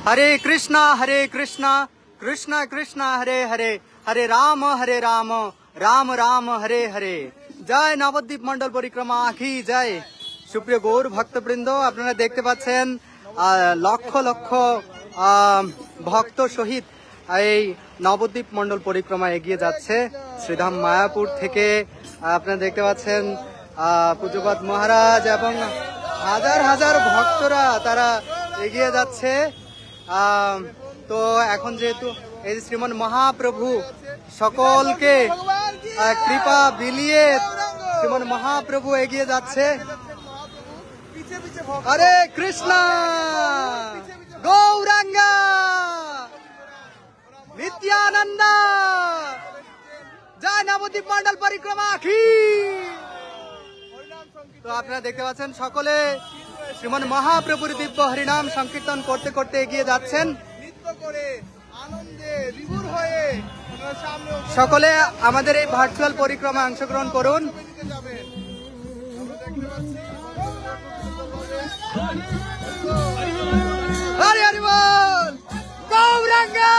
हरे कृष्णा कृष्ण कृष्ण हरे हरे, हरे राम राम राम हरे हरे। जय नवद्वीप मंडल परिक्रमा की जय। সুপ্রিয় গৌর ভক্তবৃন্দ, আপনারা দেখতে পাচ্ছেন লক্ষ লক্ষ ভক্ত সহিত এই নবদ্বীপ মন্ডল পরিক্রমা এগিয়ে যাচ্ছে শ্রীধাম মায়াপুর থেকে। আপনারা দেখতে পাচ্ছেন পূজ্যপাদ মহারাজ এবং হাজার হাজার ভক্তরা তারা এগিয়ে যাচ্ছে। তো এখন যেহেতু এই শ্রীমন মহাপ্রভু সকলকে কৃপা বিলিয়ে শ্রীমন মহাপ্রভু এগিয়ে যাচ্ছে। हरे कृष्णा गौरांगा नित्यानंद जय नवद्वीप मंडल परिक्रमा की। তো আপনারা দেখতে পাচ্ছেন সকলে শ্রীমন মহাপ্রভুর দিব্য হরিনাম সংকীর্তন করতে করতে এগিয়ে যাচ্ছেন। সকলে আমাদের এই ভার্চুয়াল পরিক্রমা অংশগ্রহণ করুন। हरि हरि बोल गौरांगा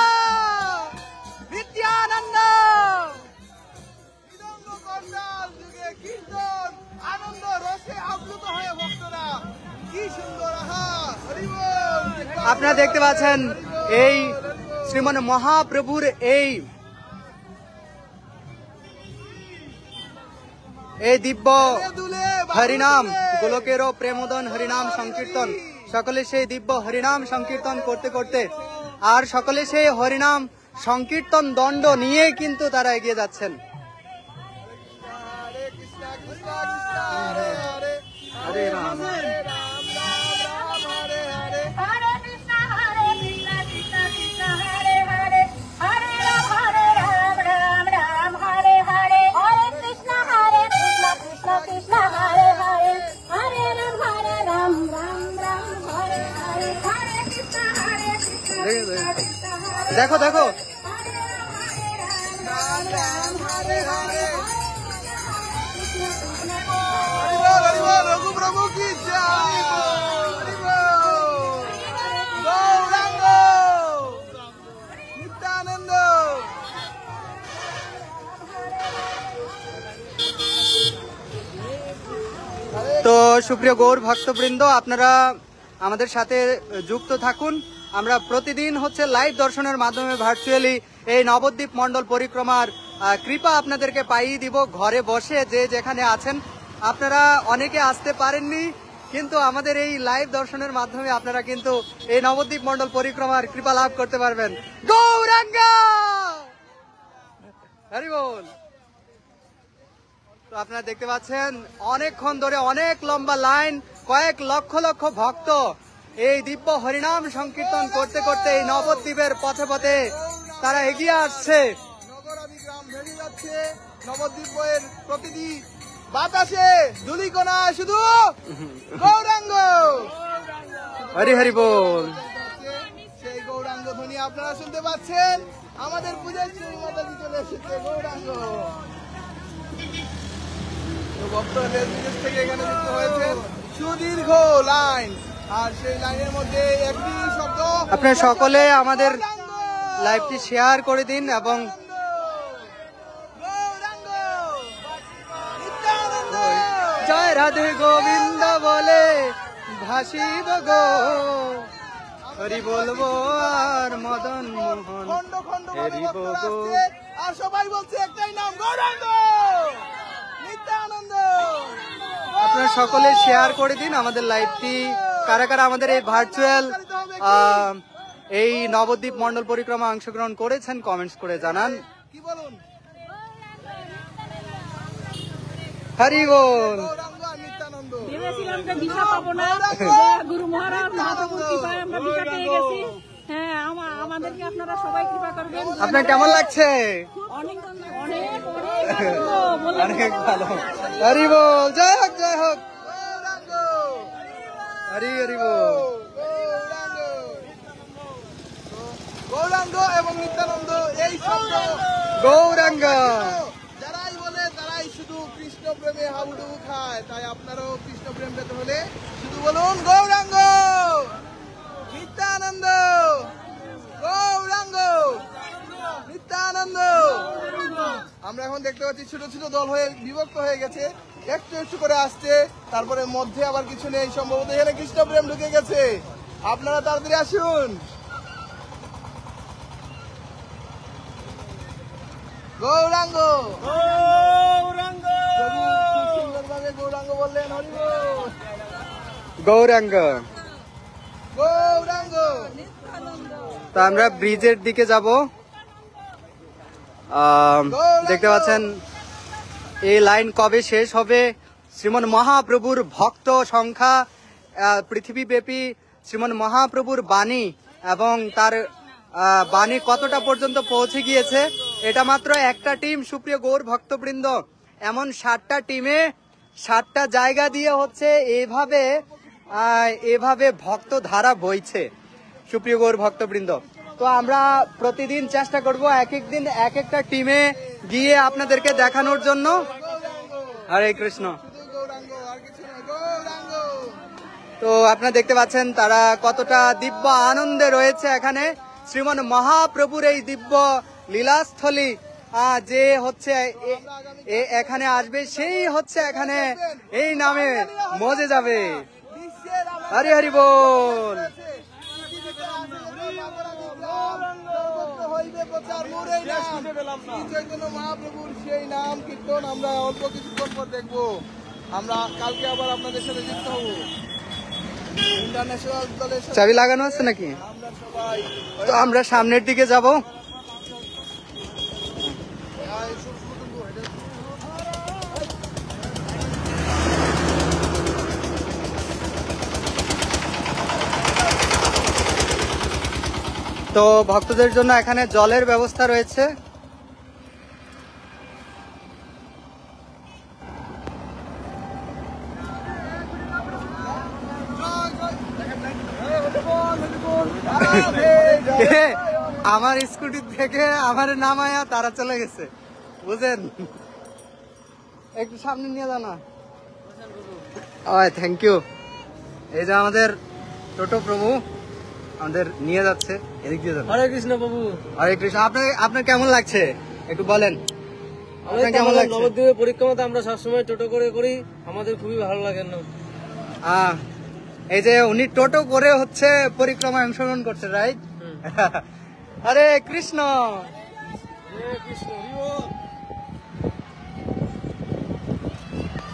नित्यानंद आनंद रसे आप्लुत হয়ে ভক্তরা কি সুন্দর আপনারা দেখতে পাচ্ছেন এই শ্রীমন মহাপ্রভুর এই দিব্য হরিনাম গোলকেরও প্রেমোদন হরিনাম সংকীর্তন। সকলে সেই দিব্য হরিনাম সংকীর্তন করতে করতে আর সকলে সেই হরিনাম সংকীর্তন দণ্ড নিয়ে কিন্তু তারা এগিয়ে যাচ্ছেন। হরে রাম देखो देखो रघु प्रभु की जय। गौरांग नित्यानंद। তো সুপ্রিয় গৌর ভক্তবৃন্দ, আপনারা আমাদের সাথে যুক্ত থাকুন। আমরা প্রতিদিন হচ্ছে লাইভ দর্শনের মাধ্যমে ভার্চুয়ালি এই নবদ্বীপ মন্ডল পরিক্রমার কৃপা আপনাদেরকে পাইয়ে দিব ঘরে বসে যে যেখানে আছেন। আপনারা অনেকে আসতে পারেননি, কিন্তু আমাদের এই লাইভ দর্শনের মাধ্যমে আপনারা কিন্তু এই নবদ্বীপ মন্ডল পরিক্রমার কৃপা লাভ করতে পারবেন। গৌরাঙ্গা হরি বল। তো আপনারা দেখতে পাচ্ছেন অনেকক্ষণ ধরে অনেক লম্বা লাইন, কয়েক লক্ষ লক্ষ ভক্ত এই দিব্য হরিনাম সংকীর্তন করতে করতে এই নবদ্বীপের পথে পথে তারা এগিয়ে আসছে। নগরাদি গ্রাম ভেঙে যাচ্ছে নবদ্বীপের প্রতিটি বাতাসে ধূলিকণা শুধু গৌরাঙ্গ হরি হরি বল। সেই গৌরাঙ্গ ধ্বনি আপনারা শুনতে পাচ্ছেন। আমাদের পূজার শ্রী মাতাজি চলে এসেছে গৌরাঙ্গ। ভক্তদের বিদেশ থেকে এখানে যুক্ত হয়েছে সুদীর্ঘ লাইন, আর সেই লাইনের মধ্যে একটি শব্দ। আপনারা সকলে আমাদের লাইভটি শেয়ার করে দিন এবং জয় রাধে গোবিন্দ বলে ভাসিব গো, হরি বলবো আর মদন মোহন হরিব গো। আর সবাই বলছে একটাই নাম, গৌরাঙ্গ নিত্যানন্দ। আপনারা সকলে শেয়ার করে দিন আমাদের লাইভটি। কারা কারা আমাদের এই ভার্চুয়াল এই নবদ্বীপ মন্ডল পরিক্রমা অংশগ্রহণ করেছেন কমেন্টস করে জানান। কি বলুন? হরি বল। ভেবেছিলাম যে ভিসা পাবো না, গুরু মহারাজ মহাপ্রভুর কৃপায় আমরা ভিসা পেয়ে গেছি। হ্যাঁ, আমাদেরকে আপনারা সবাই কৃপা করবেন। আপনার কেমন লাগছে? অনেক অনেক ভালো। হরি বল, জয় হোক জয় হোক। হরি হরি বল। গৌরাঙ্গ এবং নিত্যানন্দ এই শব্দ গৌরাঙ্গ যারাই বলে তারাই শুধু কৃষ্ণ প্রেমে হাবুডুবু খায়। তাই আপনারাও কৃষ্ণ প্রেম পেতে হলে শুধু বলুন গৌরাঙ্গ নিত্যানন্দ। আমরা এখন দেখতে পাচ্ছি ছোট ছোট দল হয়ে বিভক্ত হয়ে গেছে, একটু একটু করে আসছে, তারপরে মধ্যে আবার কিছু নেই, সম্ভবত এখানে কৃষ্ণপ্রেম ঢুকে গেছে। আপনারা তাড়াতাড়ি আসুন। গৌরাঙ্গ গৌরাঙ্গ খুব সুন্দরভাবে গৌরাঙ্গ বললেন। হরি বল। গৌরাঙ্গ। গৌরাঙ্গ। তো আমরা ব্রিজের দিকে যাব। দেখতে পাচ্ছেন এই লাইন কবে শেষ হবে, শ্রীমন মহাপ্রভুর ভক্ত সংখ্যা, পৃথিবীব্যাপী শ্রীমন মহাপ্রভুর বাণী এবং তার বাণী কতটা পর্যন্ত পৌঁছে গিয়েছে, এটা মাত্র একটা টিম। সুপ্রিয় গৌর ভক্তবৃন্দ, এমন 7টা টিমে 7টা জায়গা দিয়ে হচ্ছে এভাবে ভক্ত ধারা বইছে। সুপ্রিয় গৌর ভক্তবৃন্দ, তো আমরা প্রতিদিন চেষ্টা করব এক এক দিন এক একটা টিমে গিয়ে আপনাদেরকে দেখানোর জন্য। হরে কৃষ্ণ। গৌরাঙ্গ, আর কিছু না, গৌরাঙ্গ। তো আপনারা দেখতে পাচ্ছেন তারা কতটা দিব্য আনন্দে রয়েছে এখানে। শ্রীমন মহাপ্রভুর এই দিব্য লীলাস্থলী যে হচ্ছে এখানে আসবে, সেই হচ্ছে এখানে এই নামে মজে যাবে। হরি হরি বল। মহাপ্রভুর সেই নাম কীর্তন আমরা অল্প কিছুক্ষণ পর দেখবো। আমরা কালকে আবার আপনাদের সাথে যুক্ত হবো। ইন্টারন্যাশনাল দলের সাথে চাবি লাগানো আছে নাকি? আমরা সবাই তো আমরা সামনের দিকে যাব। তো ভক্তদের জন্য এখানে জলের ব্যবস্থা রয়েছে। আমার স্কুটি থেকে আমার নামায়া তারা চলে গেছে, বুঝেন? একটু সামনে নিয়ে যাও না। Thank you. এই যে আমাদের টোটো প্রভু আমাদের নিয়ে যাচ্ছে, এদিক দিয়ে যাবে। হরে কৃষ্ণ প্রভু। হরে কৃষ্ণ। আপনার কেমন লাগছে একটু বলেন, আপনার কেমন লাগছে? নবদ্বীপের পরিক্রমাতে আমরা সবসময় টোটো করে করি, আমাদের খুবই ভালো লাগে না। এই যে উনি টোটো করে হচ্ছে পরিক্রমায় অংশগ্রহণ করছে, রাইট? হরে কৃষ্ণ।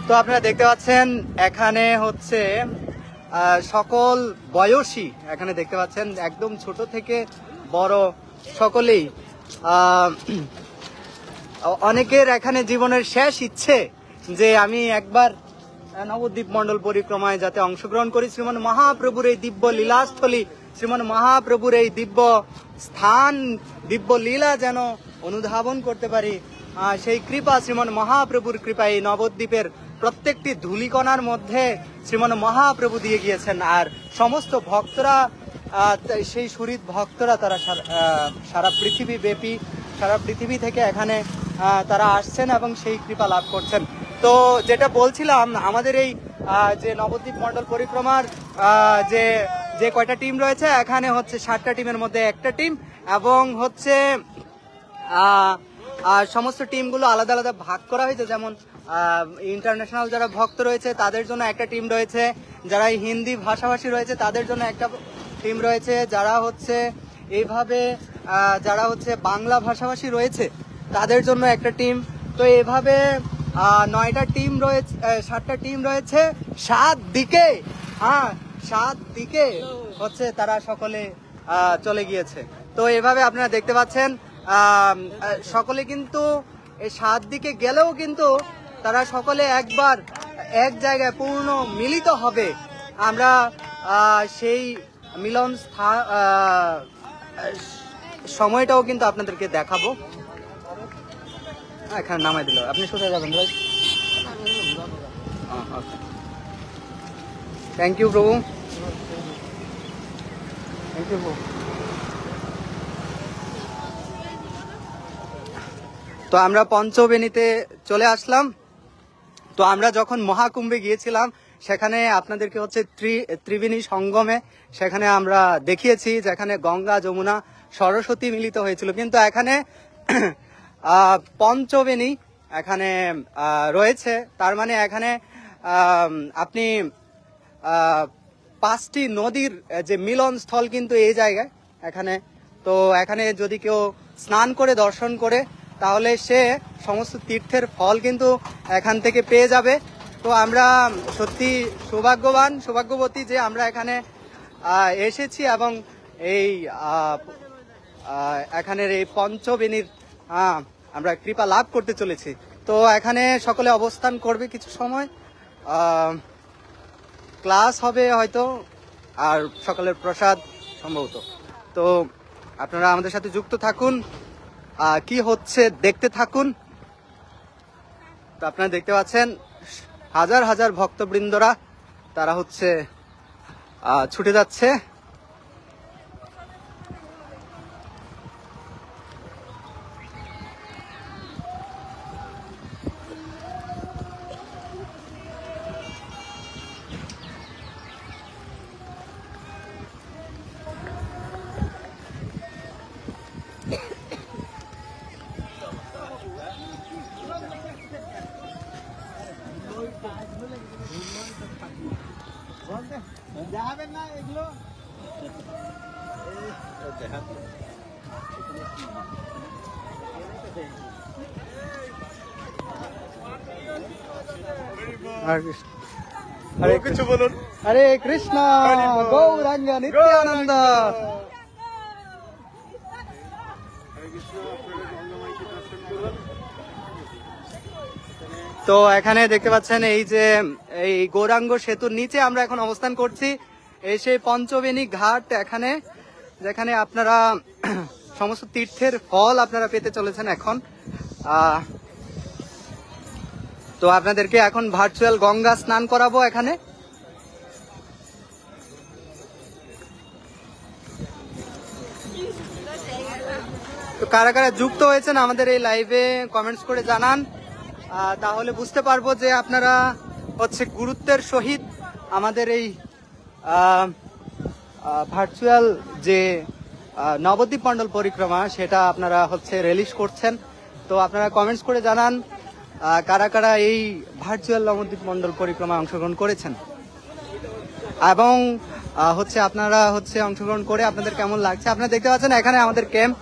তো আপনারা দেখতে পাচ্ছেন এখানে হচ্ছে সকল বয়সী, এখানে দেখতে পাচ্ছেন একদম ছোট থেকে বড় সকলেই। অনেকের এখানে জীবনের শেষ ইচ্ছে যে আমি একবার নবদ্বীপ মন্ডল পরিক্রমায় যাতে অংশগ্রহণ করি, শ্রীমন মহাপ্রভুর এই দিব্য লীলাস্থলী, শ্রীমন মহাপ্রভুর এই দিব্য স্থান, দিব্য লীলা যেন অনুধাবন করতে পারি। সেই কৃপা, শ্রীমন মহাপ্রভুর কৃপা এই নবদ্বীপের প্রত্যেকটি ধূলিকণার মধ্যে শ্রীমন মহাপ্রভু দিয়ে গিয়েছেন। আর সমস্ত ভক্তরা, সেই সুহৃদ ভক্তরা, তারা সারা পৃথিবী ব্যাপী, সারা পৃথিবী থেকে এখানে তারা আসছেন এবং সেই কৃপা লাভ করছেন। তো যেটা বলছিলাম, আমাদের এই যে নবদ্বীপ মন্ডল পরিক্রমার যে কয়টা টিম রয়েছে, এখানে হচ্ছে 7টা টিমের মধ্যে একটা টিম, এবং হচ্ছে সমস্ত টিমগুলো আলাদা আলাদা ভাগ করা হয়েছে। যেমন ইন্টারন্যাশনাল যারা ভক্ত রয়েছে তাদের জন্য একটা টিম রয়েছে, যারা হিন্দি ভাষাভাষী রয়েছে তাদের জন্য একটা টিম রয়েছে, যারা হচ্ছে এইভাবে যারা হচ্ছে বাংলা ভাষাভাষী রয়েছে তাদের জন্য একটা টিম। তো এভাবে 9টা টিম রয়েছে, 7টা টিম রয়েছে 7 দিকে। 7 দিকে হচ্ছে তারা সকলে চলে গিয়েছে। তো এভাবে আপনারা দেখতে পাচ্ছেন সকলে কিন্তু এই 7 দিকে গেলেও কিন্তু তারা সকলে একবার এক জায়গায় পূর্ণ মিলিত হবে। আমরা সেই মিলন সময়টাও কিন্তু আপনাদেরকে দেখাবো। এখানে নামাই দিল, আপনি সোজা যাবেন ভাই। থ্যাংক ইউ প্রভু, থ্যাংক ইউ প্রভু। তো আমরা পঞ্চবেণীতে চলে আসলাম। তো আমরা যখন মহাকুম্ভে গিয়েছিলাম সেখানে আপনাদেরকে হচ্ছে ত্রিবেণী সঙ্গমে সেখানে আমরা দেখিয়েছি, যেখানে গঙ্গা, যমুনা, সরস্বতী মিলিত হয়েছিল। কিন্তু এখানে পঞ্চবেণী এখানে রয়েছে। তার মানে এখানে আপনি 5টি নদীর যে মিলন স্থল কিন্তু এই জায়গায় এখানে। তো এখানে যদি কেউ স্নান করে দর্শন করে তাহলে সে সমস্ত তীর্থের ফল কিন্তু এখান থেকে পেয়ে যাবে। তো আমরা সত্যি সৌভাগ্যবতী যে আমরা এখানে এসেছি এবং এই এখানের এই পঞ্চবেণীর আমরা কৃপা লাভ করতে চলেছি। তো এখানে সকলে অবস্থান করবে কিছু সময়, ক্লাস হবে হয়তো, আর সকালের প্রসাদ সম্ভবত। তো আপনারা আমাদের সাথে যুক্ত থাকুন, কি হচ্ছে দেখতে থাকুন। তো আপনারা দেখতে পাচ্ছেন হাজার হাজার ভক্তবৃন্দরা তারা হচ্ছে ছুটে যাচ্ছে। হরে কিছু বলুন। হরে কৃষ্ণ গৌরাঙ্গ নিত্যানন্দ। তো এখানে দেখতে পাচ্ছেন এই যে এই গৌরাঙ্গ সেতুর নিচে আমরা এখন অবস্থান করছি। এই সেই পঞ্চবেণী ঘাট এখানে, যেখানে আপনারা সমস্ত তীর্থের ফল আপনারা পেতে চলেছেন এখন। তো আপনাদেরকে এখন ভার্চুয়াল গঙ্গা স্নান করাবো এখানে। তো কারা কারা যুক্ত হয়েছেন আমাদের এই লাইভে কমেন্টস করে জানান, তাহলে বুঝতে পারবো যে আপনারা হচ্ছে গুরুত্বের সহিত আমাদের এই ভার্চুয়াল যে নবদ্বীপ মণ্ডল পরিক্রমা সেটা আপনারা হচ্ছে রিলিজ করছেন। তো আপনারা কমেন্টস করে জানান কারা কারা এই ভার্চুয়াল নবদ্বীপ মণ্ডল পরিক্রমায় অংশগ্রহণ করেছেন, এবং হচ্ছে আপনারা হচ্ছে অংশগ্রহণ করে আপনাদের কেমন লাগছে। আপনারা দেখতে পাচ্ছেন এখানে আমাদের ক্যাম্প,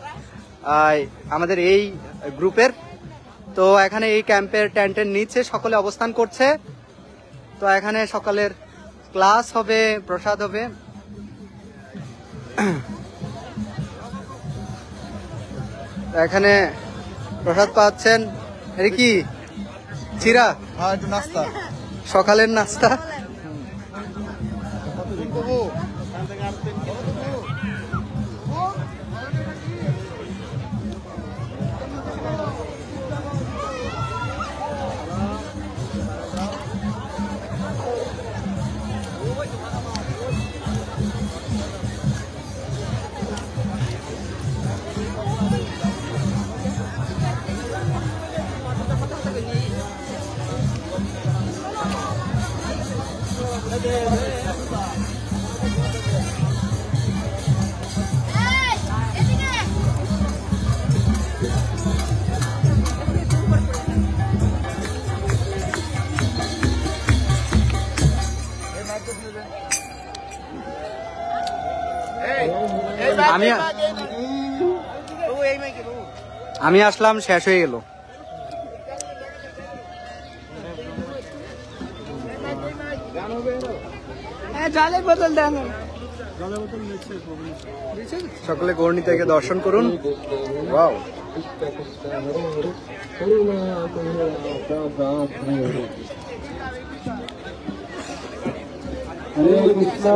আমাদের এই গ্রুপের। তো এখানে এই ক্যাম্পের টেন্টের নিচে সকলে অবস্থান করছে। তো এখানে সকালের ক্লাস হবে, প্রসাদ হবে। এখানে প্রসাদ পাচ্ছেন, এটা কি চিরা? একটু নাস্তা, সকালের নাস্তা। আমি আসলাম, শেষ হয়ে গেল। জলের বোতল দেন। সকলে গৌরনী থেকে দর্শন করুন। ওয়াও, হরে কৃষ্ণ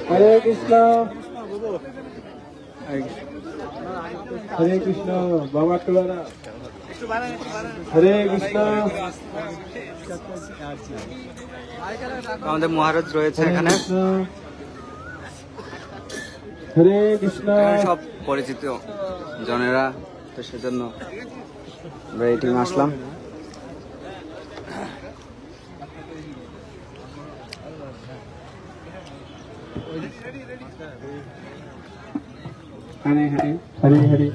হরে কৃষ্ণ হরে কৃষ্ণ বাবা টুলারা হরে কৃষ্ণ। আমাদের মহারাজ রয়েছে এখানে, হরে কৃষ্ণ সব পরিচিত জনেরা। তো সেজন্য আমরা এই টিম আসলাম। हरे हरे हरे हरे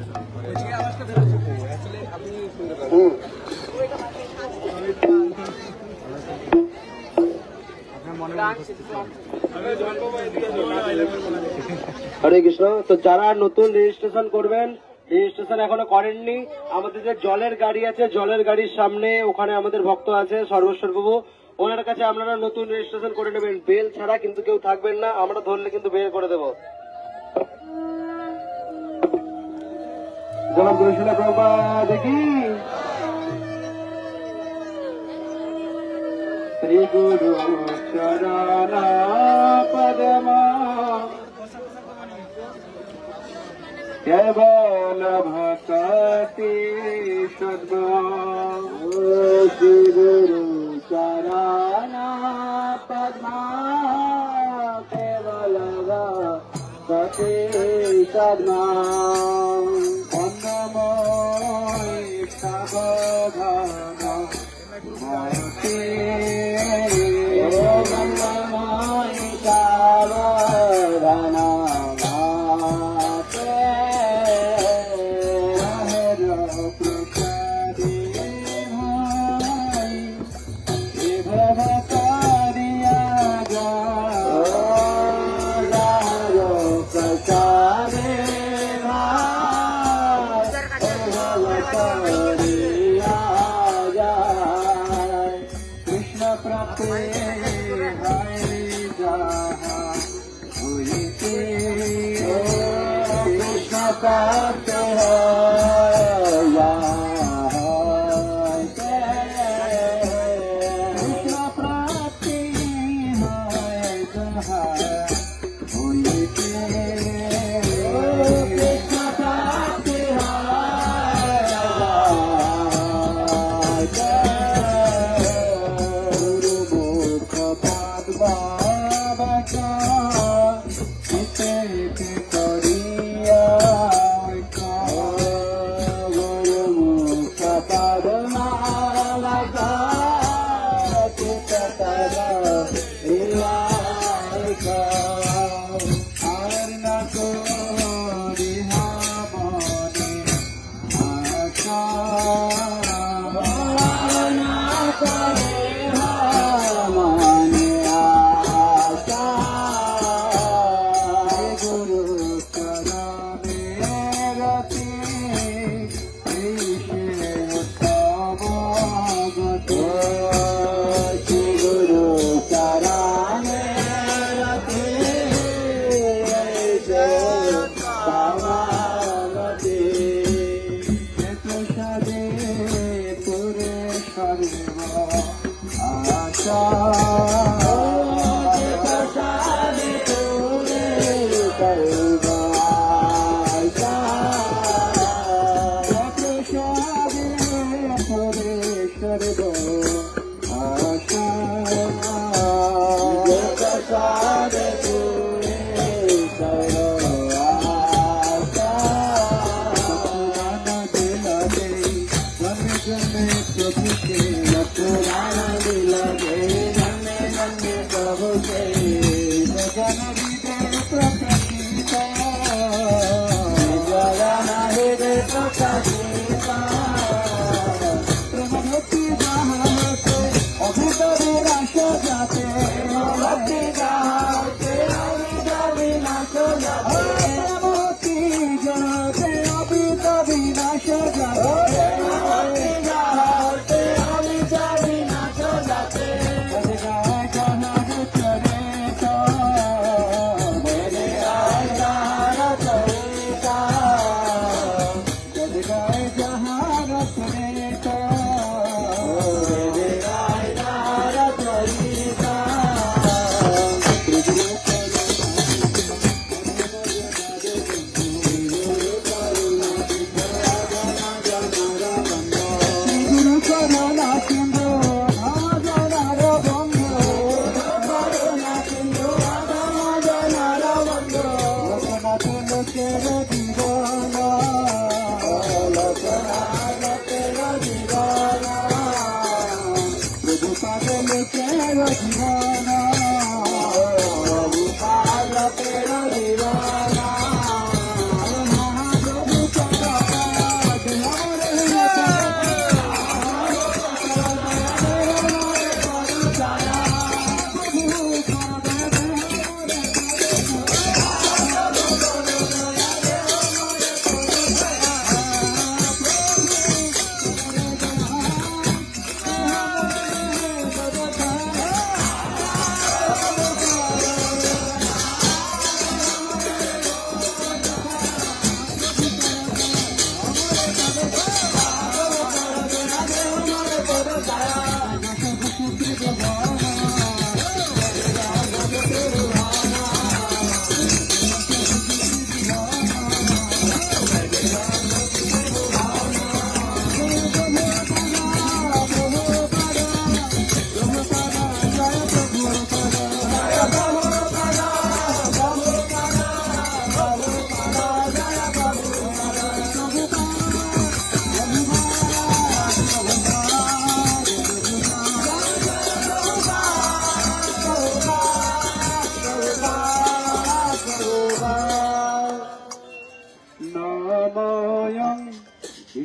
হরে কৃষ্ণ। তো যারা নতুন রেজিস্ট্রেশন করবেন, রেজিস্ট্রেশন এখনো করেননি, আমাদের যে জলের গাড়ি আছে, জলের গাড়ির সামনে ওখানে আমাদের ভক্ত আছে সর্বেশ্বর বাবু, ওনার কাছে আপনারা নতুন রেজিস্ট্রেশন করে নেবেন। বেল ছাড়া কিন্তু কেউ থাকবেন না, আমরা ধরলে কিন্তু বের করে দেবো। জগৎগুরুশিলা প্রভুপাদ কি শ্রী গুরু চরণ পদ্মা কেবল ভক্তি সদ্গুরু শ্রী গুরু চরণ পদ্মা কেবল ভক্তি সদ্গুরু অন্নময় সাবধান ভক্তি অন্নময় সাবধান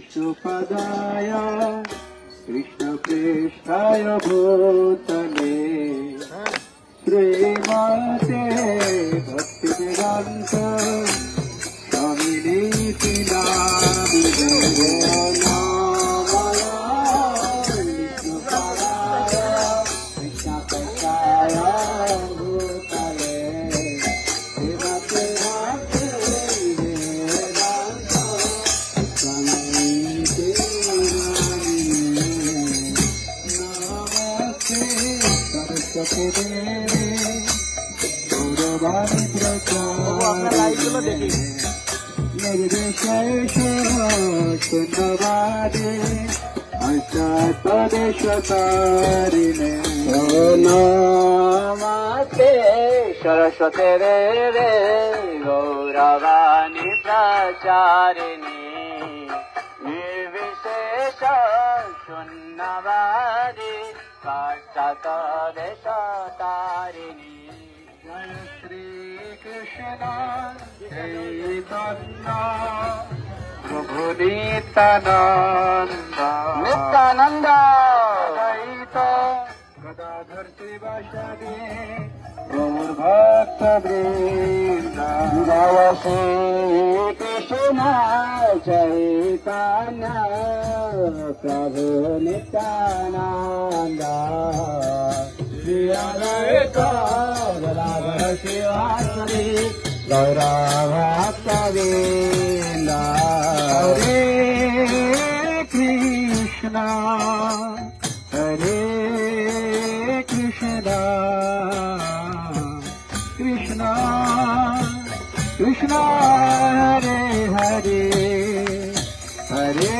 विष्णुपदाय कृष्णप्रेष्ठाय भूतले श्रीमते भक्तिवेदान्त स्वामिनीति नामिने नामाय विष्णुपदाय कृष्णप्रेष्ठाय भूतले श्रीमते भक्तिवेदान्त स्वामिनीति सरस्वती देवी गौरवाणी प्रचारिणे निर्विशेष शून्यवादी अष्टपदेशकारिणे नमस्ते सरस्वती देवी गौरवाणी प्रचारिणे निर्विशेष शून्यवादी देशतारिणी जय श्री कृष्ण चैतन्य प्रभु नित्यानंद नित्यानंद अद्वैत गदाधर श्रीवासादि गौर भक्त वृंद जय श्री कृष्ण चैतन्य प्रभु नित्यानंद श्री अद्वैत गदाधर श्रीवासादि गौर भक्त वृंद हरे कृष्णा कृष्णा कृष्णा हरे हरे हरे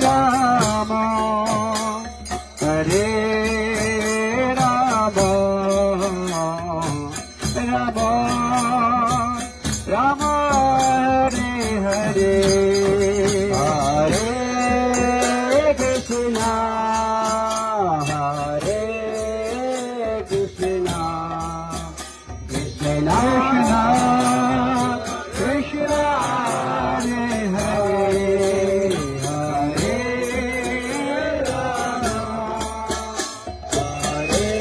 राम हरे राम राम राम हरे हरे हरे कृष्णा हरे कृष्णा कृष्णा कृष्णा हरे हरे हरे राम हरे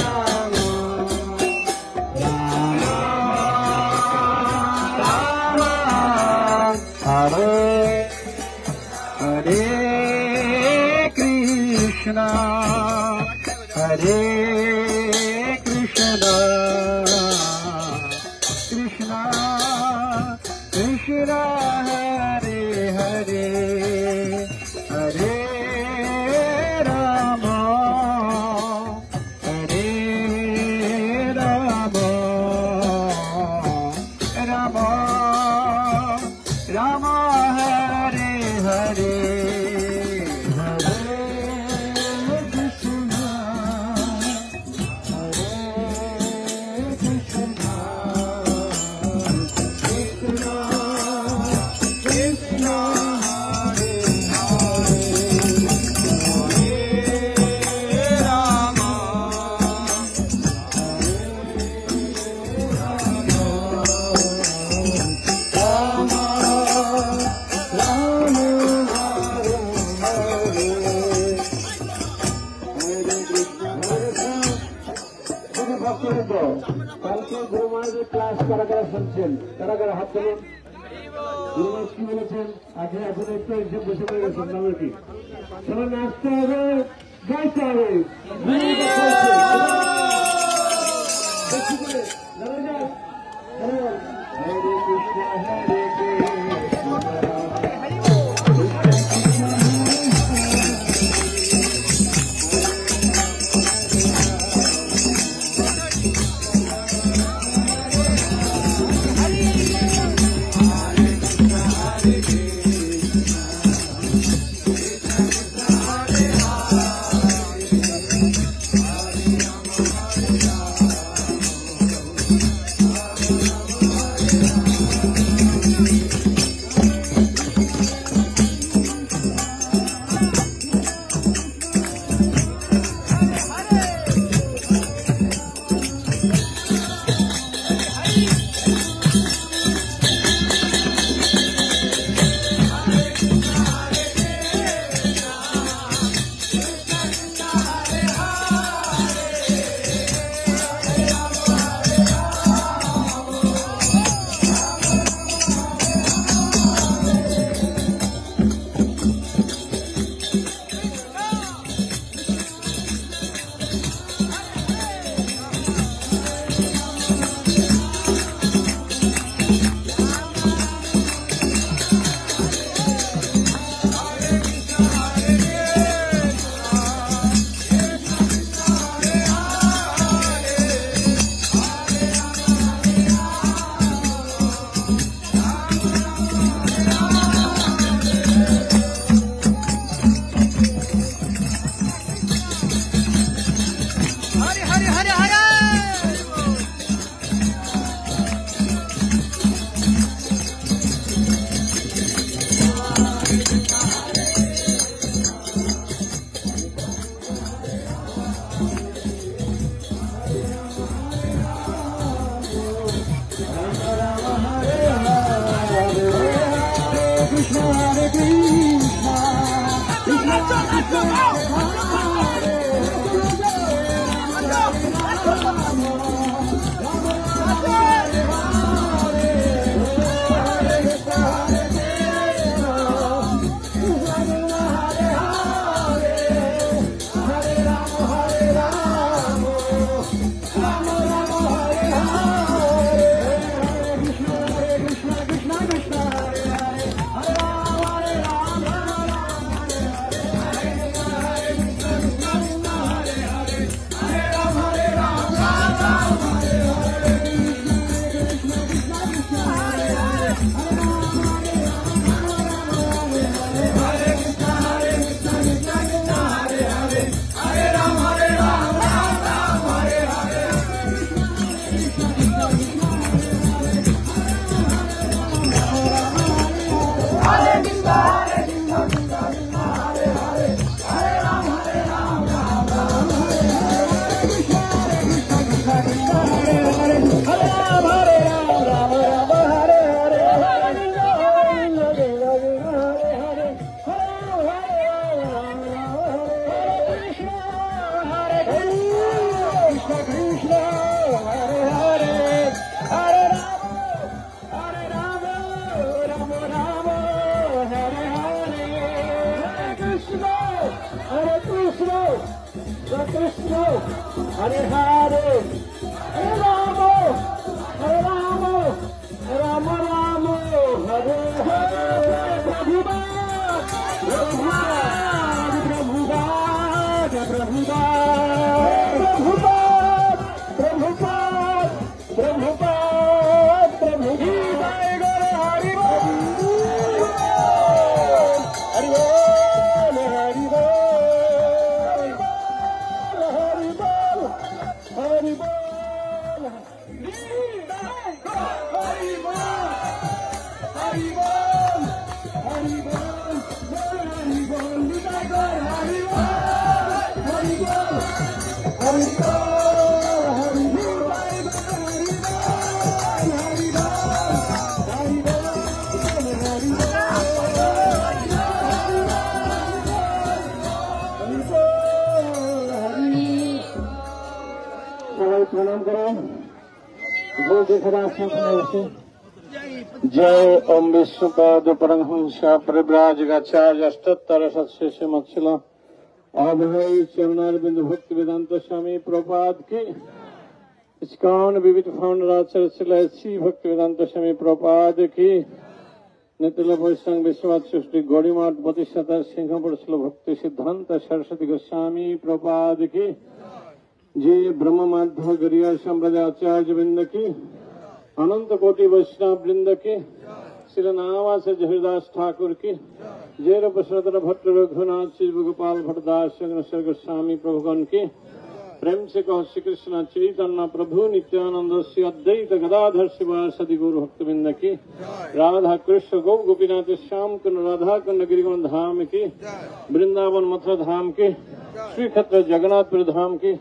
राम राम राम हरे हरे कृष्णा हरे कृष्णा कृष्णा कृष्णा हरे हरे हरे राम राम राम हरे हरे हरे कृष्णा हरे कृष्णा कृष्णा कृष्णा हरे हरे हरे राम কালকে গুরু মহারাজের ক্লাস কারা কারা শুনছেন কারা কারা হাত তুলুন গুরু মহারাজ কি বলেছেন আগে এখন একটু এসে বসে পড়ে গেছেন নামে কি সবাই নাচতে হবে গাইতে হবে বেশি করে নামে যান হরে কৃষ্ণ হরে हरे हरे हरे हरे जय ओम विश्वपाद परमहंस परिव्राजकाचार्य अष्टोत्तर सत्शेष मत्सला अभय चरणारविंद भक्ति वेदांत स्वामी प्रभुपाद की इस्कॉन विविध फाउंडर आचार्य श्री भक्ति वेदांत स्वामी प्रभुपाद की नितिल वैष्णव विश्वास सृष्टि गौरीमाठ प्रतिष्ठा सिंहपुर श्री भक्ति सिद्धांत सरस्वती गोस्वामी प्रभुपाद की जय ब्रह्म माध्व गिरिया संप्रदाय आचार्य वृंद की अनंत कोटि वैष्णव वृंद की श्री नावास जहरदास ठाकुर की जय रूप श्रद्धा भट्ट रघुनाथ श्री गोपाल भट्टदास गोस्वामी प्रभुगण की प्रेम से कहो श्री कृष्ण चैतन्य प्रभु नित्यानंद श्री अद्वैत गदाधर शिवासदि गौर भक्तवृंद की राधा कृष्ण गौ गोपीनाथ श्याम कुंड राधा कुंड गिरिवन धाम की वृंदावन मथुरा धाम की श्री क्षेत्र जगन्नाथपुर धाम की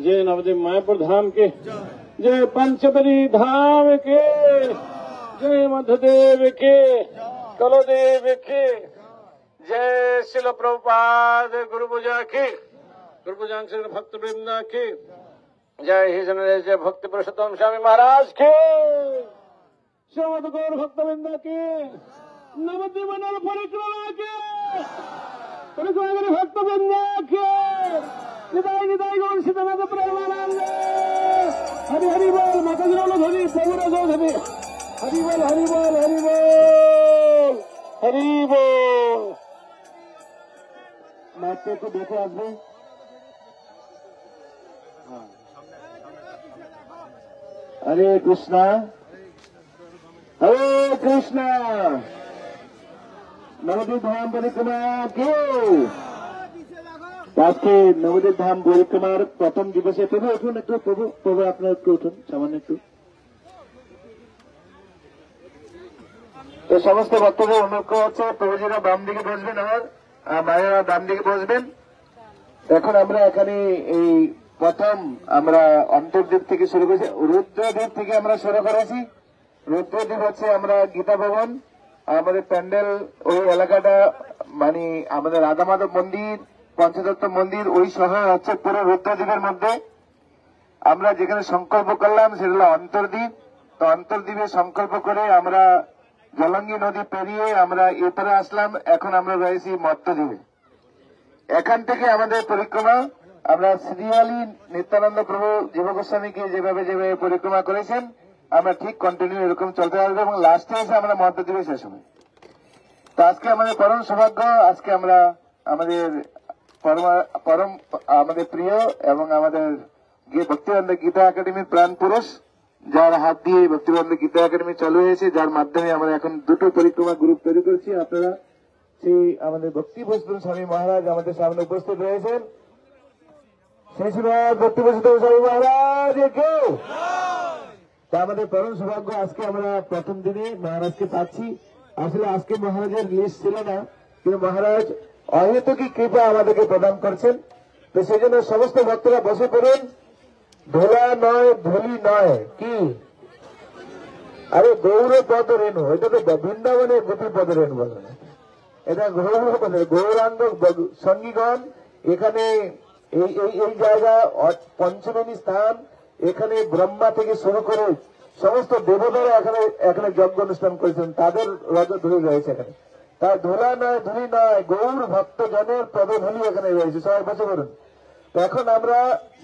जय नवदेव मायापुर धाम की जय पंचबली धाम के जय मधुदेव के कलोदेव के जय शिल प्रभुपाद गुरुपूजा की गुरुपूजा भक्त वृंद की जय ही जन जय भक्ति पुरुषोत्तम स्वामी महाराज के श्रीमद गौर भक्त वृंद की नवद्वीप मंडल परिक्रमा के भक्त वृंद के निदाय निदाय गौर सीतानाथ प्रेमानंद हरि हरि बोल माता धरी प्रभु धरी हरि बोल हरि बोल हरि बोल हरि बोल माते को देखो आपने हरे कृष्णा नवद्वीप धाम परिक्रमा की আজকে নবদ্বীপ ধাম পরিক্রমার প্রথম দিবসে প্রভু উঠুন একটু, প্রভু আপনার একটু উঠুন সামান্য একটু। তো সমস্ত ভক্তদের অনুরোধ করা হচ্ছে প্রভুজিরা বাম দিকে বসবেন আর মায়েরা ডান দিকে বসবেন। এখন আমরা এখানে এই প্রথম আমরা অন্তর্দ্বীপ থেকে শুরু করেছি, রুদ্রদ্বীপ থেকে আমরা শুরু করেছি। রুদ্রদ্বীপ হচ্ছে আমরা গীতা ভবন, আমাদের প্যান্ডেল ওই এলাকাটা মানে আমাদের রাধা মাধব মন্দির, পঞ্চতত্ত্ব মন্দির ওই শহর হচ্ছে পুরো রুদ্রদ্বীপের মধ্যে। আমরা যেখানে সংকল্প করলাম সেটা হলো অন্তর্দ্বীপ। তো অন্তর্দ্বীপে সংকল্প করে আমরা জলঙ্গি নদী পেরিয়ে আমরা এপারে আসলাম। এখন আমরা রয়েছি মধ্যদ্বীপে। এখান থেকে আমাদের পরিক্রমা আমরা সিরিয়ালি নিত্যানন্দ প্রভু জীব গোস্বামীকে যেভাবে পরিক্রমা করেছেন আমরা ঠিক কন্টিনিউ এরকম চলতে থাকবো এবং লাস্টে এসে আমরা মধ্যদ্বীপে শেষ হবে। তো আজকে আমাদের পরম সৌভাগ্য, আজকে আমরা আমাদের পরম আমাদের প্রিয় এবং আমাদের ভক্তিবন্ধ গীতা একাডেমির প্রাণ পুরুষ, যার হাত দিয়ে ভক্তিবন্ধ গীতা একাডেমি চালু হয়েছে, যার মাধ্যমে আমরা এখন দুটো পরিক্রমা গ্রুপ তৈরি করছি। আপনারা সেই আমাদের ভক্তিভূষণ স্বামী মহারাজ আমাদের সামনে উপস্থিত রয়েছেন। সেই সময় ভক্তিভূষণ স্বামী মহারাজ কেউ তা আমাদের পরম সৌভাগ্য, আজকে আমরা প্রথম দিনে মহারাজকে পাচ্ছি। আসলে আজকে মহারাজের লিস্ট ছিল না, কিন্তু মহারাজ অহেতুকী কৃপা আমাদেরকে প্রদান করছেন। তো সেই জন্য সমস্ত ভক্তরা বসে পড়ুন। ধোলা নয়, ধুলি নয়, কি আরে গৌর পদ রেণু, এটা তো বৃন্দাবনের গোপী পদ রেণু বলে না, এটা গৌরাঙ্গ সঙ্গীগণ। এখানে এই জায়গা পঞ্চমী স্থান, এখানে ব্রহ্মা থেকে শুরু করে সমস্ত দেবতারা এখানে যজ্ঞ অনুষ্ঠান করেছেন, তাদের ধুলি রয়েছে এখানে। তার ধুলা নয়, ধুলি নয়, গৌর ভক্ত জনের পদধূলি এখানে রয়েছে। সবাই বসে পড়ুন। তো এখন আমরা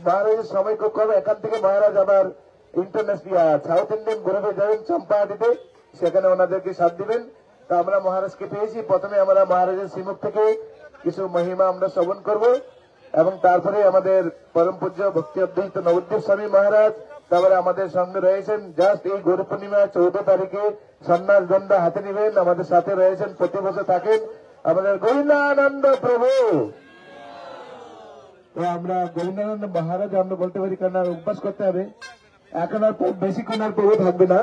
মহারাজের সময় খুব কম, এখান থেকে মহারাজ আবার ইন্টারন্যাশনাল সাউথ ইন্ডিয়ান গ্রুপে যাবেন চম্পাহাটিতে, সেখানে ওনাদেরকে সাথ দিবেন। তো আমরা মহারাজকে পেয়েছি। প্রথমে আমরা মহারাজের শ্রীমুখ থেকে কিছু মহিমা আমরা শ্রবণ করব এবং তারপরে আমাদের পরম পূজ্য ভক্তি অদ্বৈত নবদ্বীপ স্বামী মহারাজ তারপরে আমাদের সঙ্গে রয়েছেন। জাস্ট এই গুরু পূর্ণিমা 14 তারিখে সন্ন্যাস দণ্ডা হাতে নেবেন, আমাদের সাথে রয়েছেন, প্রতি বছর থাকেন আমাদের গোবিন্দানন্দ প্রভু। তো আমরা গোবিন্দানন্দ মহারাজ আমরা বলতে পারি, কারণ আর অভ্যাস করতে হবে। এখন আর বেশিক্ষণ আর প্রভু থাকবে না,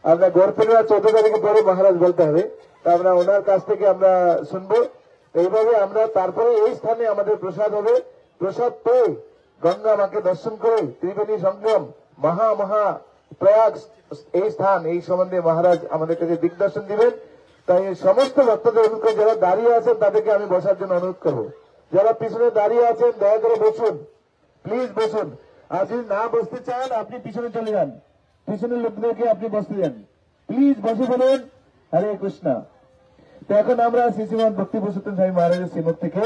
আমরা গড় পূর্ণিমা 14 তারিখে পরে মহারাজ বলতে হবে। তা আমরা ওনার কাছ থেকে আমরা শুনবো। এইভাবে আমরা তারপরে এই স্থানে আমাদের প্রসাদ হবে। প্রসাদ পেয়ে গঙ্গা মাকে দর্শন করে ত্রিবেণী সঙ্গম মহা প্রয়াগ এই স্থান, এই সম্বন্ধে মহারাজ আমাদের কাছে দিগদর্শন দিবেন। তাই সমস্ত ভক্তদের অনুরোধ করে, যারা দাঁড়িয়ে আছেন তাদেরকে আমি বসার জন্য অনুরোধ করবো। যারা পিছনে দাঁড়িয়ে আছেন দয়া করে বসুন, প্লিজ বসুন। আর যদি না বসতে চান আপনি পিছনে চলে যান, পিছনের লোকদেরকে আপনি বসতে যান, প্লিজ বসে বলুন হরে কৃষ্ণ। তো এখন আমরা শ্রীশ্রীমান ভক্তিভূষণ স্বামী মহারাজের শ্রীমুখ থেকে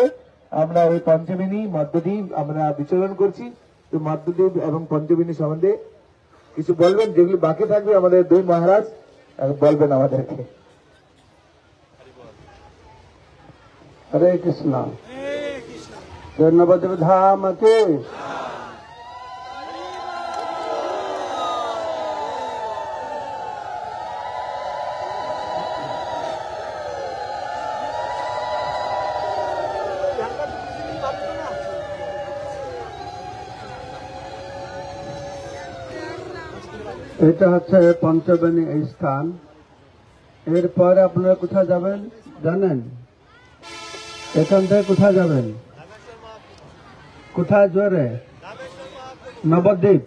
আমরা ওই পঞ্চবিনী মধ্যদ্বীপ আমরা বিচরণ করছি। তো মধ্যদ্বীপ এবং পঞ্চবিনী সম্বন্ধে কিছু বলবেন, যেগুলি বাকি থাকবে আমাদের দুই মহারাজ বলবেন আমাদেরকে। হরে কৃষ্ণ, নবদ্বীপ ধাম কে এটা হচ্ছে পঞ্চবেণী এই স্থান। এরপরে আপনারা কোথায় যাবেন জানেন? এখান থেকে কোথায় যাবেন? কোথায় জোরে? নবদ্বীপ।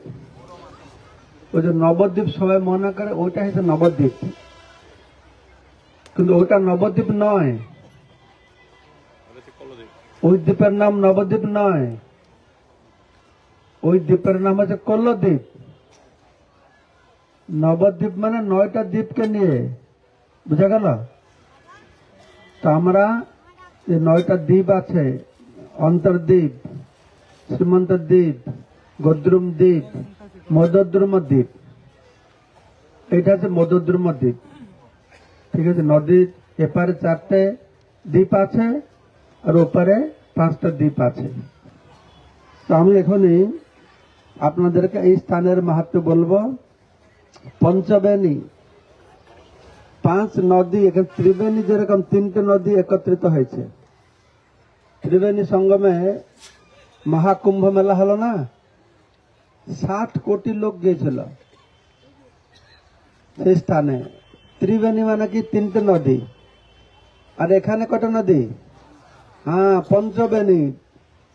ওই যে নবদ্বীপ সবাই মনে করে ওইটা হচ্ছে নবদ্বীপ, কিন্তু ওটা নবদ্বীপ নয়। ওই দ্বীপের নাম নবদ্বীপ নয়, ওই দ্বীপের নাম হচ্ছে কল্লদ্বীপ। নবদ্বীপ মানে 9টা দ্বীপকে নিয়ে, বুঝা গেল? তো আমরা যে 9টা দ্বীপ আছে, অন্তর্দ্বীপ, শ্রীমন্ত দ্বীপ, গদ্রুম দ্বীপ, মদদ্রুম দ্বীপ, এটা হচ্ছে মদদ্রুম দ্বীপ। ঠিক আছে, নদীর এপারে 4টে দ্বীপ আছে আর ওপারে 5টা দ্বীপ আছে। তো আমি এখনই আপনাদেরকে এই স্থানের মাহাত্ম্য বলবো। পঞ্চবেণী 5 নদী, এখানে ত্রিবেণী যেরকম 3টে নদী একত্রিত হয়েছে। ত্রিবেণী সঙ্গমে মহাকুম্ভ মেলা হলো না, 60 কোটি লোক গিয়েছিল সেই স্থানে। ত্রিবেণী মানে কি 3টে নদী, আর এখানে কটা নদী? হ্যাঁ, পঞ্চবেণী।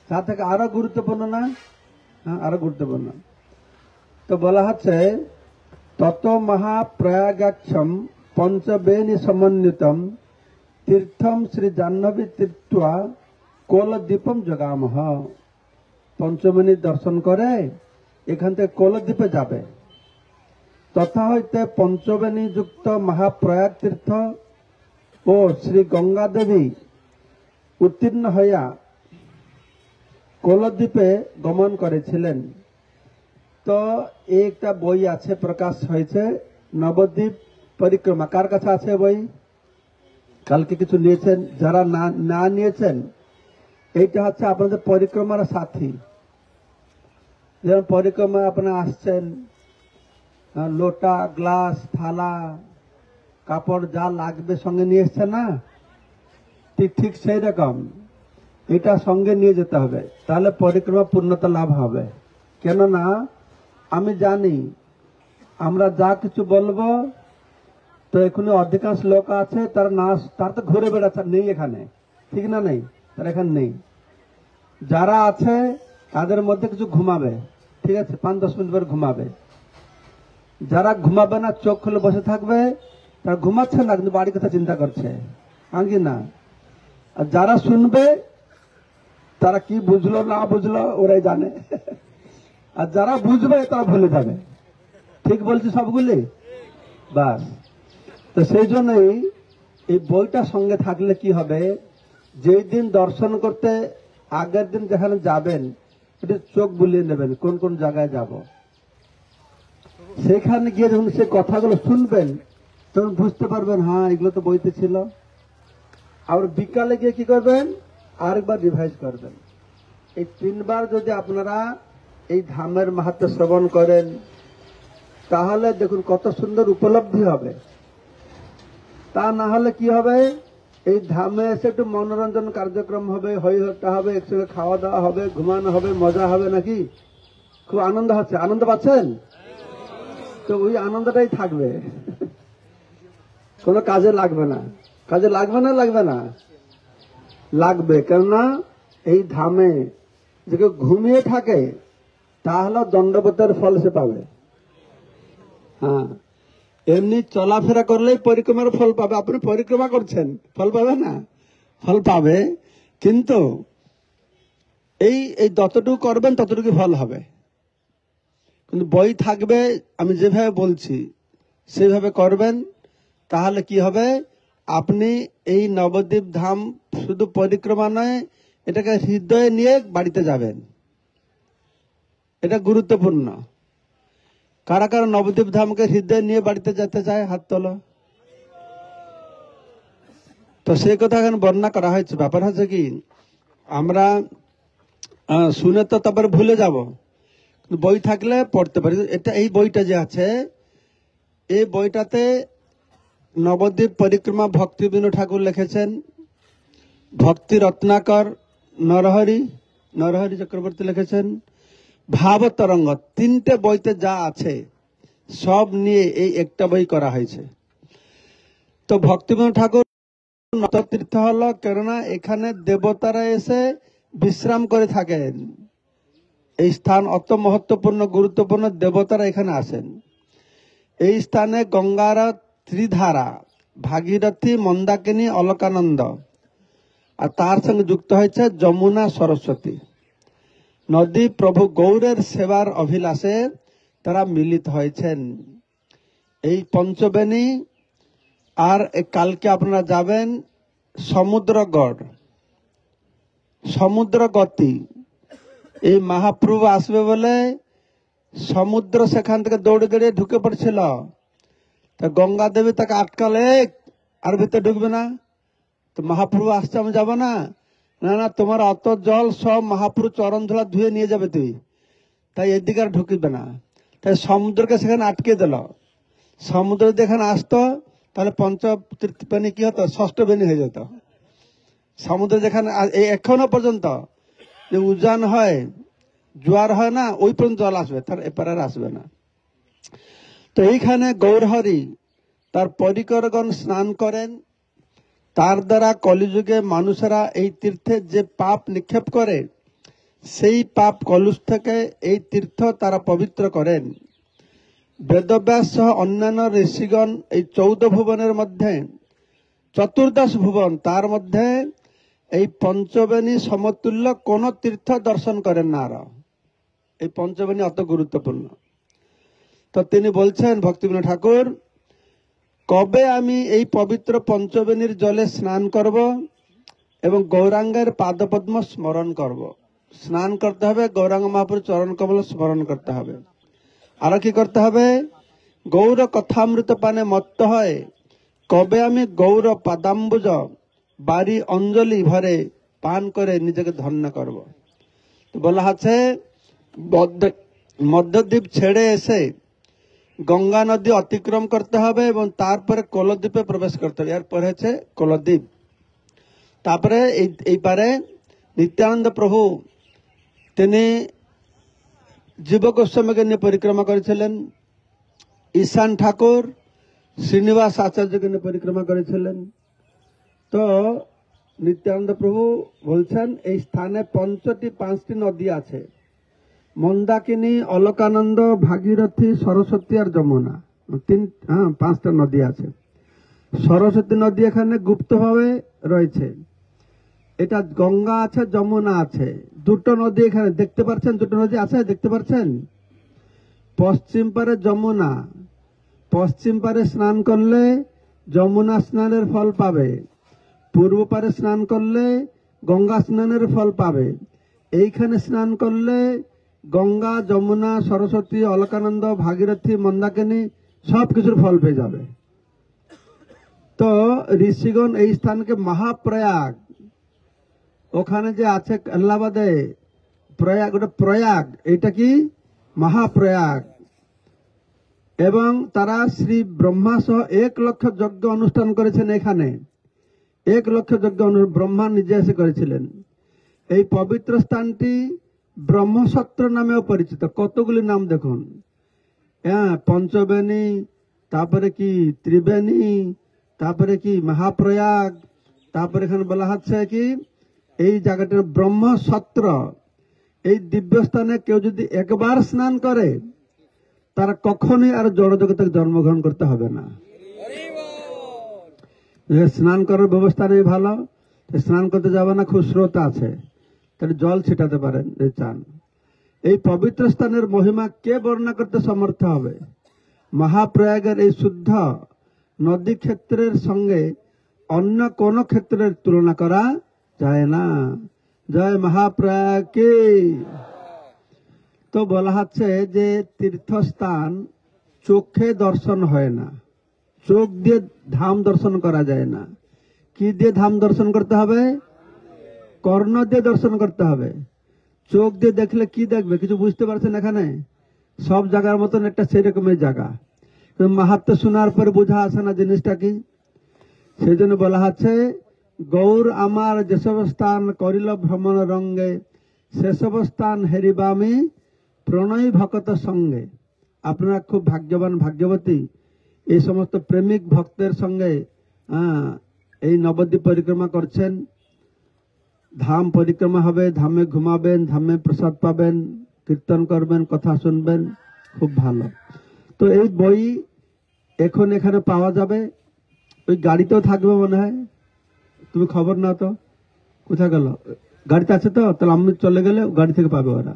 তার থেকে আরো গুরুত্বপূর্ণ না? হ্যাঁ, আরো গুরুত্বপূর্ণ। তো বলা হচ্ছে তত মহাপ্রয়াগাক্ষম পঞ্চবেণী সমন্বিতম তীর্থম শ্রী জাহ্নবী তীর্থা কোলদ্বীপম জগামহ। পঞ্চবেণী দর্শন করে এখান থেকে কোলদ্বীপে যাবে। তথা হইতে পঞ্চবেণী যুক্ত মহাপ্রয়াগ তীর্থ ও শ্রী গঙ্গা দেবী উত্তীর্ণ হইয়া কোলদ্বীপে গমন করেছিলেন। তো একটা বই আছে, প্রকাশ হয়েছে, নবদ্বীপ পরিক্রমা। কার কাছে আছে বই? কালকে কিছু নিয়েছেন? যারা না নিয়েছেন, এইটা হচ্ছে আপনাদের পরিক্রমার সাথী। যেমন পরিক্রমা আপনারা আসছেন, লোটা, গ্লাস, থালা, কাপড় যা লাগবে সঙ্গে নিয়ে এসছেন না, ঠিক সেই রকম এটা সঙ্গে নিয়ে যেতে হবে, তাহলে পরিক্রমা পূর্ণতা লাভ হবে। কেননা আমি জানি আমরা যা কিছু বলবো, তো এখানে অধিকাংশ লোক আছে তারা তো ঘুরে বেড়াচ্ছে, নেই এখানে, ঠিক না? নেই, তারা এখানে নেই। যারা আছে তাদের মধ্যে কিছু ঘুমাবে, ঠিক আছে, 5-10 মিনিট পর ঘুমাবে। যারা ঘুমাবে না, চোখ খুলে বসে থাকবে, তারা ঘুমাচ্ছে না, কিন্তু বাড়ির কথা চিন্তা করছে, আগে না। আর যারা শুনবে তারা কি বুঝলো না বুঝলো ওরাই জানে, আর যারা বুঝবে তারা ভুলে যাবে। ঠিক বলছি সবগুলি? বাস। তো সেই জন্যই এই বইটা সঙ্গে থাকলে কি হবে, যেই দিন দর্শন করতে আগের দিন যেখানে যাবেন একটু চোখ বুলিয়ে নেবেন, কোন কোন জায়গায় যাব। সেখানে গিয়ে যখন সে কথাগুলো শুনবেন তখন বুঝতে পারবেন, হ্যাঁ এগুলো তো বইতে ছিল। আর বিকালে গিয়ে কি করবেন, আরেকবার রিভাইজ করবেন। এই 3 বার যদি আপনারা এই ধামের মাহাত্ম্য শ্রবণ করেন, তাহলে দেখুন কত সুন্দর উপলব্ধি হবে। তা না হলে কি হবে, এই ধামে এসে একটু মনোরঞ্জন কার্যক্রম হবে, হই হট্টা হবে, একসঙ্গে খাওয়া দাওয়া হবে, ঘুমানো হবে, মজা হবে, নাকি? খুব আনন্দ হচ্ছে, আনন্দ পাচ্ছেন তো ওই আনন্দটাই থাকবে, কোনো কাজে লাগবে না। কাজে লাগবে না? লাগবে না? লাগবে। কেননা এই ধামে যে কেউ ঘুমিয়ে থাকে তাহলে দণ্ডবতের ফল সে পাবে। হ্যাঁ, এমনি চলাফেরা করলেই পরিক্রমার ফল পাবে। আপনি পরিক্রমা করছেন, ফল পাবে না? ফল পাবে, কিন্তু এই যতটুকু করবেন ততটুকু ফল হবে। কিন্তু বই থাকবে, আমি যেভাবে বলছি সেইভাবে করবেন, তাহলে কি হবে, আপনি এই নবদ্বীপ ধাম শুধু পরিক্রমা নয়, এটাকে হৃদয়ে নিয়ে বাড়িতে যাবেন। এটা গুরুত্বপূর্ণ। কারা কারা নবদ্বীপ ধামকে হৃদয়ে নিয়ে বাড়িতে যেতে চায়? হাত তোলো। তো সেই কথা এখন বর্ণনা করা হয়েছে। ব্যাপার হচ্ছে কি, আমরা শুনে তো তারপরে ভুলে যাব, বই থাকলে পড়তে পারি। এটা এই বইটা যে আছে, এই বইটাতে নবদ্বীপ পরিক্রমা ভক্তিবিনোদ ঠাকুর লিখেছেন, ভক্তি রত্নাকর নরহরি চক্রবর্তী লিখেছেন, ভাব তরঙ্গ, 3টে বইতে যা আছে সব নিয়ে এই একটা বই করা হয়েছে। তো ভক্তিবিনোদ ঠাকুর তীর্থ হলো, কেননা এখানে দেবতারা এসে বিশ্রাম করে থাকেন। এই স্থান অত মহত্বপূর্ণ, গুরুত্বপূর্ণ, দেবতারা এখানে আসেন। এই স্থানে গঙ্গার ত্রিধারা, ভাগীরথী, মন্দাকিনী, অলকানন্দ, আর তার সঙ্গে যুক্ত হয়েছে যমুনা, সরস্বতী নদী। প্রভু গৌরের সেবার অভিলাষে তারা মিলিত হয়েছেন। এই পঞ্চবেণী। আর কালকে আপনারা যাবেন সমুদ্র গতি। এই মহাপ্রভু আসবে বলে সমুদ্র সেখান থেকে দৌড়ে দৌড়ে ঢুকে পড়ছিল। তা গঙ্গা দেবী তাকে আটকালে, আর ভিতরে ঢুকবে না। তো মহাপ্রভু আসছে, আমি যাবো না? না, তোমার অত জল সব মহাপ্রভু চরণ ধুলা ধুয়ে নিয়ে যাবে তুই, তাই এদিকে আর ঢুকবে না। তাই সমুদ্রকে সেখানে আটকে দিল। সমুদ্র যেখানে আসতো তাহলে পঞ্চবেণী কি হতো, 6ষ্ঠ বেণী হয়ে যেত। সমুদ্র যেখানে এখনো পর্যন্ত যে উজান হয়, জোয়ার হয় না, ওই পর্যন্ত জল আসবে, তার এপারে আর আসবে না। তো এইখানে গৌরহরি তার পরিকরগণ স্নান করেন, তার দ্বারা কলিযুগে মানুষেরা এই তীর্থে যে পাপ নিক্ষেপ করে সেই পাপ কলুষ থেকে এই তীর্থ তারা পবিত্র করেন। বেদব্যাস সহ অন্যান্য ঋষিগণ এই 14 ভুবনের মধ্যে চতুর্দশ ভুবন, তার মধ্যে এই পঞ্চবেণী সমতুল্য কোন তীর্থ দর্শন করেন না। আর এই পঞ্চবেণী অত গুরুত্বপূর্ণ। তো তিনি বলছেন ভক্তিবিনোদ ঠাকুর, কবে আমি এই পবিত্র পঞ্চবেণীর জলে স্নান করব এবং গৌরাঙ্গের পাদপদ্ম স্মরণ করব। স্নান করতে হবে, গৌরাঙ্গ মহাপ্রভুর চরণ কমল স্মরণ করতে হবে। আর কি করতে হবে? গৌর কথামৃত পানে মত্ত হয় কবে আমি গৌর পাদাম্বুজ বাড়ি অঞ্জলি ভরে পান করে নিজেকে ধন্য করব। তো বলা আছে মধ্যদ্বীপ ছেড়ে এসে গঙ্গা নদী অতিক্রম করতে হবে এবং তারপরে কোলদ্বীপে প্রবেশ করতে হবে। এরপরে হচ্ছে কোলদ্বীপ। তারপরে এই পারে নিত্যানন্দ প্রভু তিনি জীব গোস্বামীকে নিয়ে পরিক্রমা করেছিলেন, ঈশান ঠাকুর শ্রীনিবাস আচার্যকে নিয়ে পরিক্রমা করেছিলেন। তো নিত্যানন্দ প্রভু বলছেন এই স্থানে 5টি নদী আছে, মন্দাকিনী, অলকানন্দ, ভাগীরথী, সরস্বতী আর যমুনা। 5টা নদী আছে। সরস্বতী নদী এখানে গুপ্তভাবে রয়েছে। এটা গঙ্গা আছে, যমুনা আছে, 2টো নদী এখানে দেখতে পাচ্ছেন। 2টো নদী আছে, দেখতে পাচ্ছেন। পশ্চিম পারে যমুনা, পশ্চিম পারে স্নান করলে যমুনা স্নানের ফল পাবে, পূর্ব পারে স্নান করলে গঙ্গা স্নানের ফল পাবে। এইখানে স্নান করলে গঙ্গা, যমুনা, সরস্বতী, অলকানন্দ, ভাগীরথী, মন্দাকিনী সবকিছুর ফল পেয়ে যাবে। তো ঋষিগণ এই স্থানকে মহাপ্রয়াগ, ওখানে যে আছে আল্লাহাবাদে প্রয়াগ, ওটা প্রয়াগ, এটা কি মহাপ্রয়াগ। এবং তারা শ্রী ব্রহ্মা সহ 1 লক্ষ যজ্ঞ অনুষ্ঠান করেছেন এখানে। 1 লক্ষ যজ্ঞ ব্রহ্মা নিজে এসে করেছিলেন। এই পবিত্র স্থানটি ব্রহ্মসত্র নামেও পরিচিত। কতগুলি নাম দেখুন, পঞ্চবেণী, তারপরে কি ত্রিবেণী, তারপরে কি মহাপ্রয়াগ, তারপরে এখানে বলা হচ্ছে কি এই জায়গাটার ব্রহ্মসত্র। এই দিব্য স্থানে কেউ যদি একবার স্নান করে তারা কখনোই আর জড়জগতে জন্মগ্রহণ করতে হবে না। স্নান করার ব্যবস্থা নেই ভালো, স্নান করতে যাবে না, খুব স্রোত আছে, তাহলে জল ছিটাতে পারেন এই চান। এই পবিত্র স্থানের মহিমা কে বর্ণনা করতে সমর্থ হবে? মহাপ্রয়াগের এই শুদ্ধ নদী ক্ষেত্রের সঙ্গে অন্য কোন ক্ষেত্রের তুলনা করা যায় না। জয় মহাপ্রয়াগ কি। তো বলা হচ্ছে যে তীর্থস্থান চোখে দর্শন হয় না, চোখ দিয়ে ধাম দর্শন করা যায় না। কি দিয়ে ধাম দর্শন করতে হবে? কর্ণ দিয়ে দর্শন করতে হবে। চোখ দিয়ে দেখলে কি দেখবে? কিছু বুঝতে পারছেন? এখানে সব জায়গার মতন একটা সেরকমের জায়গা, মাহাত্ম শোনার পরে বোঝা আসে না জিনিসটা কি। সেই জন্য বলা হচ্ছে গৌর আমার যেসব স্থান করিল ভ্রমণ রঙ্গে, সেসব স্থান হেরিবামি প্রণয় ভকত সঙ্গে। আপনারা খুব ভাগ্যবান, ভাগ্যবতী, এই সমস্ত প্রেমিক ভক্তের সঙ্গে এই নবদ্বীপ পরিক্রমা করছেন। ধাম পরিক্রমা হবে, ধামে ঘুমাবেন, ধামে প্রসাদ পাবেন, কীর্তন করবেন, কথা শুনবেন, খুব ভালো। তো এই বই এখন এখানে পাওয়া যাবে, ওই গাড়িতেও থাকবে মনে হয়। তুমি খবর নাও তো, কোথায় গেল? গাড়িতে আছে তো? তাহলে আমি চলে গেলে গাড়ি থেকে পাবে ওরা।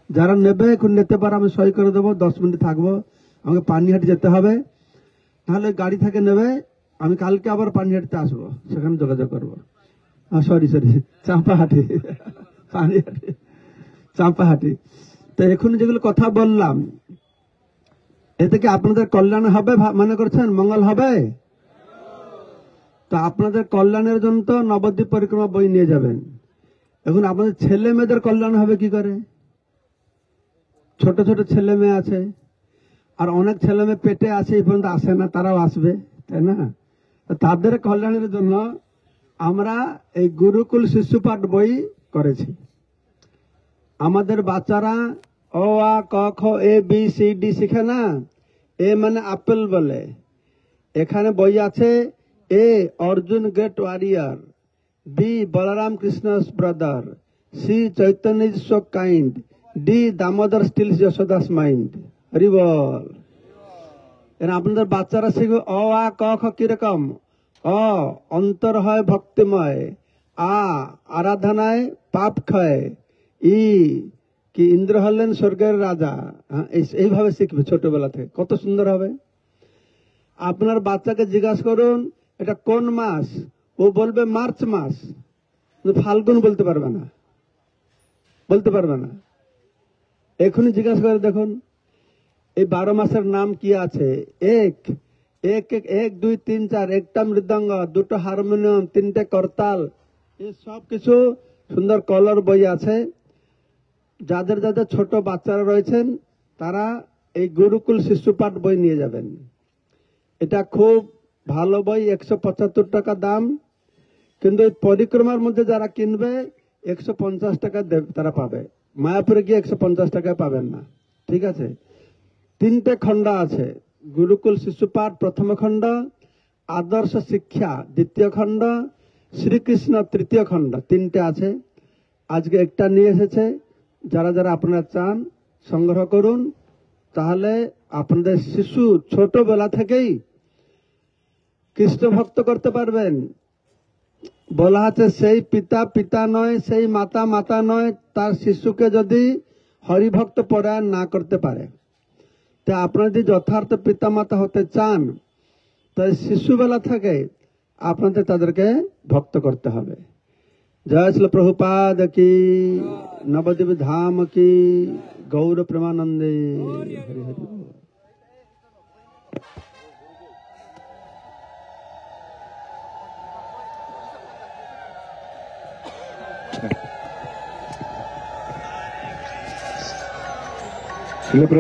যারা নেবে এখন নিতে পারে, আমি সই করে দেবো। 10 মিনিট থাকবো, আমাকে পানিহাটি যেতে হবে, তাহলে গাড়ি থেকে নেবে। আমি কালকে আবার পানিহাটিতে আসবো, সেখানে যোগাযোগ করবো। সরি চাম্পাহাটি, পানিহাটি, চাম্পাহাটি। তো এখন যেগুলো কথা বললাম, এতে কি আপনাদের কল্যাণ হবে মনে করছেন? মঙ্গল হবে? তো আপনাদের কল্যাণের জন্য তো নবদ্বীপ পরিক্রমা বই নিয়ে যাবেন। এখন আপনাদের ছেলে মেয়েদের কল্যাণ হবে কি করে? ছোট ছোট ছেলে মেয়ে আছে, আর অনেক ছেলে মেয়ে পেটে আছে, এই পর্যন্ত আসে না, তারাও আসবে, তাই না? তাদের কল্যাণের জন্য আমরা এই গুরুকুল শিশুপাঠ বই করেছি। আমাদের বাচ্চারা অ আ ক খ এ বি সি ডি শিখে না, এ মানে আপেল বলে। এখানে বই আছে A Arjun great warrior, B Balaram Krishna's brother, C Chaitanya is so kind, D Damodar steals Yashoda's mind. Hari বল। আপনাদের বাচ্চারা শিখবে অ আ ক খ কিরকম। অ অন্তর হয় ভক্তিময়, আ আরাধনায় পাপ ক্ষয়, ই কি ইন্দ্র হলেন স্বর্গের রাজা। এইভাবে শিখবে ছোটবেলা থেকে, কত সুন্দর হবে। আপনার বাচ্চাকে জিজ্ঞাসা করুন এটা কোন মাস, ও বলবে মার্চ মাস, ফাল্গুন বলতে পারবে না, বলতে পারবে না। এখনই জিজ্ঞাসা করে দেখুন এই 12 মাসের নাম কি আছে। এক এক এক 1 2 3 4, একটা মৃদঙ্গ, 2টো হারমোনিয়াম, 3টে করতাল, এই সব কিছু সুন্দর কলর বই আছে। যাদের যাদের ছোট বাচ্চারা রয়েছেন তারা এই গুরুকুল শিশুপাঠ বই নিয়ে যাবেন। এটা খুব ভালো বই, 175 টাকা দাম। কিন্তু এই পরিক্রমার মধ্যে যারা কিনবে 150 টাকা তারা পাবে, মায়াপুরে গিয়ে 150 টাকায় পাবেন না। ঠিক আছে। 3টে খণ্ড আছে, গুরুকুল শিশুপাঠ প্রথম খণ্ড, আদর্শ শিক্ষা দ্বিতীয় খণ্ড, শ্রীকৃষ্ণ তৃতীয় খণ্ড, 3টে আছে। আজকে একটা নিয়ে এসেছে। যারা যারা আপনারা চান সংগ্রহ করুন, তাহলে আপনাদের শিশু ছোটবেলা থেকেই কৃষ্ণ ভক্ত করতে পারবেন। বলা আছে সেই পিতা পিতা নয়, সেই মাতা মাতা নয়, তার শিশুকে যদি হরিভক্ত পরায়ণ না করতে পারে। তা আপনারা যদি যথার্থ পিতা মাতা হতে চান, তাই শিশুবেলা থেকে আপনাদের তাদেরকে ভক্ত করতে হবে। জয় শ্রী প্রভুপাদ কি, নবদ্বীপ ধাম কি, গৌর প্রেমানন্দে। হরি হরি।